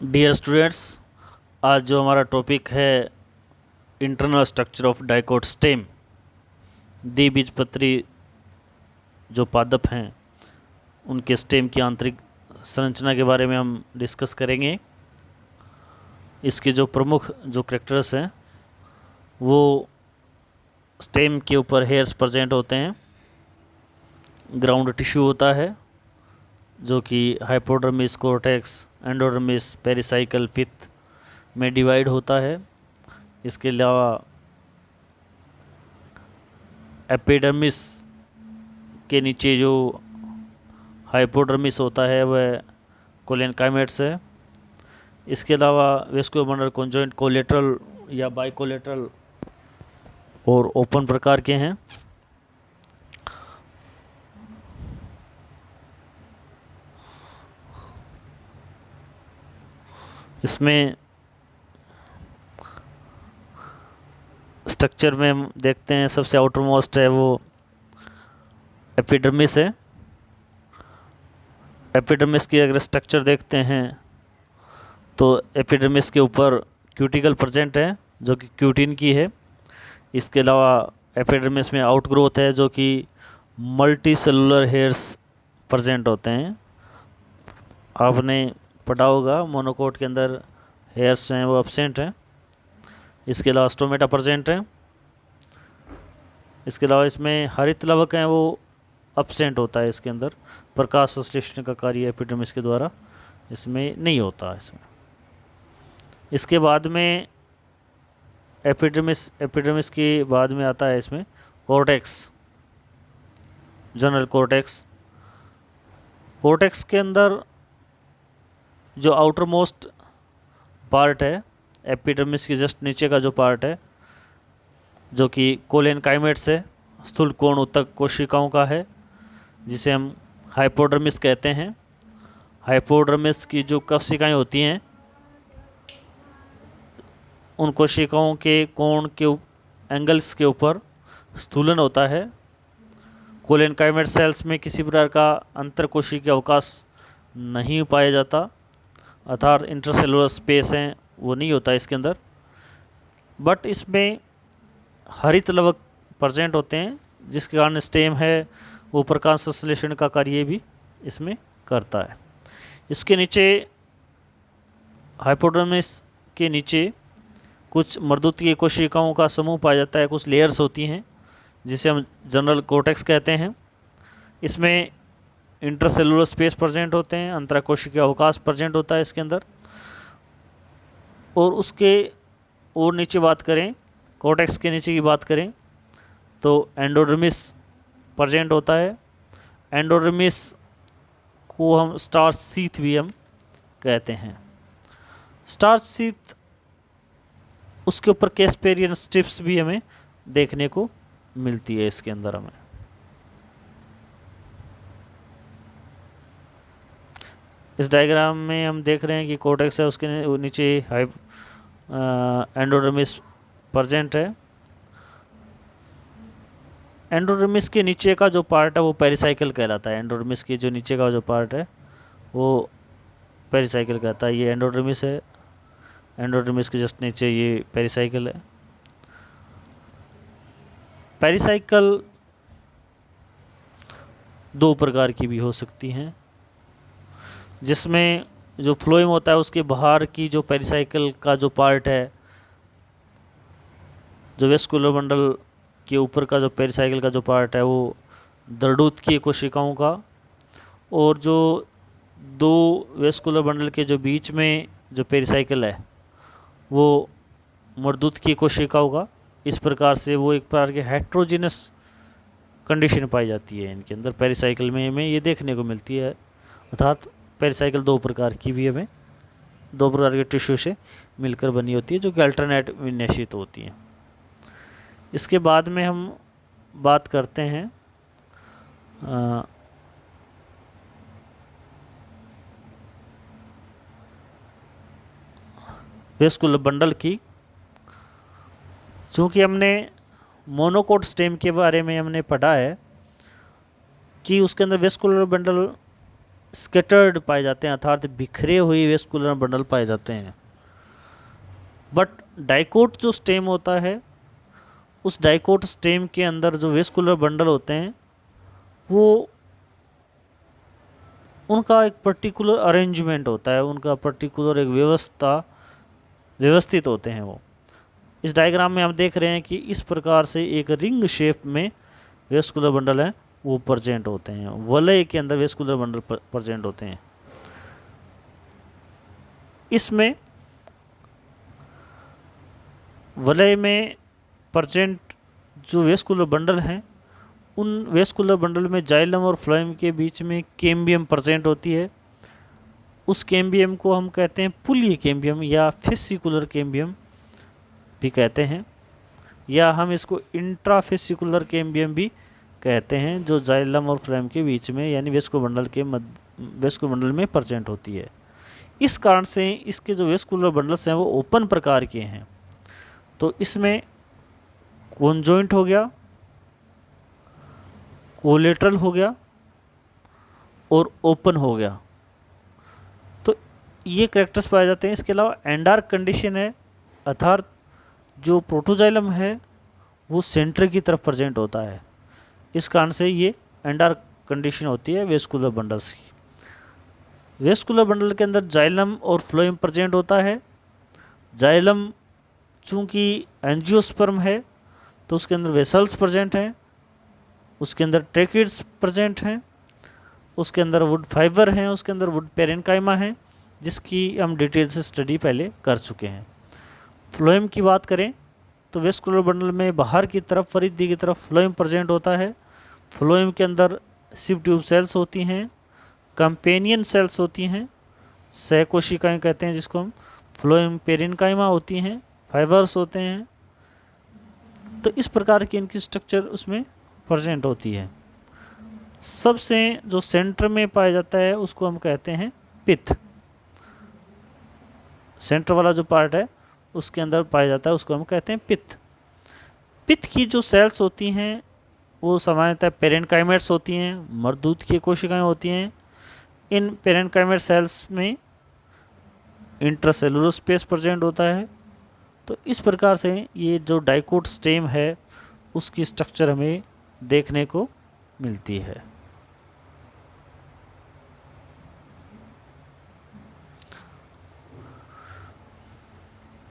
Dear students, आज जो हमारा टॉपिक है internal structure of dicot stem, द्विबीजपत्री जो पादप हैं उनके स्टेम की आंतरिक संरचना के बारे में हम डिस्कस करेंगे। इसके जो प्रमुख जो कैरेक्टर्स हैं वो स्टेम के ऊपर हेयर्स प्रेजेंट होते हैं, ग्राउंड टिश्यू होता है जो कि हाइपोडर्मिस, कोर्टेक्स, एंडोडर्मिस, पेरिसाइकल, पित्त में डिवाइड होता है। इसके अलावा एपिडर्मिस के नीचे जो हाइपोडर्मिस होता है वह कोलेनकाइमेट्स है। इसके अलावा वेस्कुलर कॉन्जॉइंट कोलेटरल या बाइकोलेटरल और ओपन प्रकार के हैं। इसमें स्ट्रक्चर में हम देखते हैं सबसे आउटर मोस्ट है वो एपिडर्मिस है। एपिडर्मिस की अगर स्ट्रक्चर देखते हैं तो एपिडर्मिस के ऊपर क्यूटिकल प्रेजेंट है जो कि क्यूटिन की है। इसके अलावा एपिडर्मिस में आउटग्रोथ है जो कि मल्टी सेलुलर हेयर्स प्रेजेंट होते हैं। आपने पढ़ा होगा मोनोकोट के अंदर हेयर्स हैं वो एब्सेंट हैं। इसके अलावा स्टोमेटा प्रेजेंट है। इसके अलावा इसमें हरित लवक हैं वो एब्सेंट होता है। इसके अंदर प्रकाश संश्लेषण का कार्य एपिडर्मिस के द्वारा इसमें नहीं होता। इसके बाद में एपिडर्मिस के बाद में आता है इसमें कोर्टेक्स, जनरल कोर्टेक्स। कोर्टेक्स के अंदर जो आउटर मोस्ट पार्ट है एपिडर्मिस के जस्ट नीचे का जो पार्ट है जो कि कोलेनकाइमेट्स है, स्थूल कोण ऊतक कोशिकाओं का है, जिसे हम हाइपोडर्मिस कहते हैं। हाइपोडर्मिस की जो कोशिकाएं होती हैं उन कोशिकाओं के कोण के एंगल्स के ऊपर स्थूलन होता है। कोलेनकाइमेट सेल्स में किसी प्रकार का अंतर कोशिकीय अवकाश नहीं पाया जाता, अर्थात इंटरसेलुलर स्पेस हैं वो नहीं होता इसके अंदर। बट इसमें हरित लवक प्रेजेंट होते हैं जिसके कारण स्टेम है वो प्रकाश संश्लेषण का कार्य भी इसमें करता है। इसके नीचे हाइपोडर्मिस के नीचे कुछ मर्दूतीय कोशिकाओं का समूह पाया जाता है, कुछ लेयर्स होती हैं जिसे हम जनरल कोर्टेक्स कहते हैं। इसमें इंटरसेलुलर स्पेस प्रेजेंट होते हैं, अंतराकोशिकीय अवकाश प्रेजेंट होता है इसके अंदर। और उसके और नीचे बात करें, कोर्टेक्स के नीचे की बात करें तो एंडोडर्मिस प्रेजेंट होता है। एंडोडर्मिस को हम स्टार्च शीथ भी हम कहते हैं। स्टार्च शीथ, उसके ऊपर कैस्पेरियन स्ट्रिप्स भी हमें देखने को मिलती है इसके अंदर। हमें इस डायग्राम में हम देख रहे हैं कि कोर्टेक्स है, उसके नीचे एंडोडर्मिस प्रेजेंट है। एंडोडर्मिस के नीचे का जो पार्ट है वो पेरिसाइकल कहलाता है। एंडोडर्मिस के जो नीचे का जो पार्ट है वो पेरिसाइकल कहता है। ये एंडोडर्मिस है, एंडोडर्मिस के जस्ट नीचे ये पेरिसाइकल है। पेरिसाइकल दो प्रकार की भी हो सकती हैं, जिसमें जो फ्लोएम होता है उसके बाहर की जो पेरिसाइकल का जो पार्ट है, जो वेस्कुलर बंडल के ऊपर का जो पेरिसाइकल का जो पार्ट है वो दरडूत की कोशिकाओं का, और जो दो वेस्कुलर बंडल के जो बीच में जो पेरिसाइकल है वो मर्दूत की कोशिकाओं का। इस प्रकार से वो एक प्रकार के हेट्रोजिनस कंडीशन पाई जाती है इनके अंदर। पेरिसाइकल में हमें ये देखने को मिलती है, अर्थात पेरिसाइकल दो प्रकार की भी हमें दो प्रकार के टिश्यू से मिलकर बनी होती है जो कि अल्टरनेट विन्यासित होती हैं। इसके बाद में हम बात करते हैं वेस्कुलर बंडल की। चूँकि हमने मोनोकोट स्टेम के बारे में हमने पढ़ा है कि उसके अंदर वेस्कुलर बंडल स्कैटर्ड पाए जाते हैं, अर्थात बिखरे हुए वेस्कुलर बंडल पाए जाते हैं। बट डाइकोट जो स्टेम होता है, उस डाइकोट स्टेम के अंदर जो वेस्कुलर बंडल होते हैं वो उनका एक पर्टिकुलर अरेंजमेंट होता है, उनका पर्टिकुलर एक व्यवस्थित होते हैं वो। इस डायग्राम में हम देख रहे हैं कि इस प्रकार से एक रिंग शेप में वेस्कुलर बंडल हैं वो प्रेजेंट होते हैं, वलय के अंदर वेस्कुलर बंडल प्रेजेंट होते हैं। इसमें वलय में प्रेजेंट जो वेस्कुलर बंडल हैं, उन वेस्कुलर बंडल में जाइलम और फ्लोएम के बीच में कैम्बियम प्रेजेंट होती है। उस कैम्बियम को हम कहते हैं पुलीय कैम्बियम या फेसिकुलर कैम्बियम भी कहते हैं, या हम इसको इंट्राफेसिकुलर कैम्बियम भी कहते हैं, जो जाइलम और फ्लोएम के बीच में यानी वेस्कुलर बंडल में प्रेजेंट होती है। इस कारण से इसके जो वेस्कुलर बंडल्स हैं वो ओपन प्रकार के हैं। तो इसमें कॉन्जॉइंट हो गया, कोलेटरल हो गया और ओपन हो गया, तो ये कैरेक्टर्स पाए जाते हैं। इसके अलावा एंडार्क कंडीशन है, अर्थात जो प्रोटोजाइलम है वो सेंटर की तरफ प्रेजेंट होता है। इस कारण से ये एंडार्क कंडीशन होती है वेस्कुलर बंडल्स की। वेस्कुलर बंडल के अंदर जाइलम और फ्लोएम प्रेजेंट होता है। जाइलम चूँकि एंजियोस्पर्म है तो उसके अंदर वेसल्स प्रेजेंट हैं, उसके अंदर ट्रेकिड्स प्रेजेंट हैं, उसके अंदर वुड फाइबर हैं, उसके अंदर वुड पेरेन्काइमा है, जिसकी हम डिटेल से स्टडी पहले कर चुके हैं। फ्लोएम की बात करें तो वेस्कुलर बंडल में बाहर की तरफ परिधि की तरफ फ्लोएम प्रेजेंट होता है। फ्लोएम के अंदर सिव ट्यूब सेल्स होती हैं, कंपेनियन सेल्स होती हैं, सहकोशिकाएं कहते हैं जिसको हम, फ्लोएम पेरेन्काइमा होती हैं, फाइबर्स होते हैं। तो इस प्रकार की इनकी स्ट्रक्चर उसमें प्रेजेंट होती है। सबसे जो सेंटर में पाया जाता है उसको हम कहते हैं पित्त। सेंटर वाला जो पार्ट है उसके अंदर पाया जाता है उसको हम कहते हैं पित्त। पित्त की जो सेल्स होती हैं वो सामान्यतः पेरेन्काइमेट्स होती हैं, मर्दूत की कोशिकाएं होती हैं। इन पेरेन्काइमेट सेल्स में इंट्रासेलुलर स्पेस प्रेजेंट होता है। तो इस प्रकार से ये जो डाइकोट स्टेम है उसकी स्ट्रक्चर हमें देखने को मिलती है।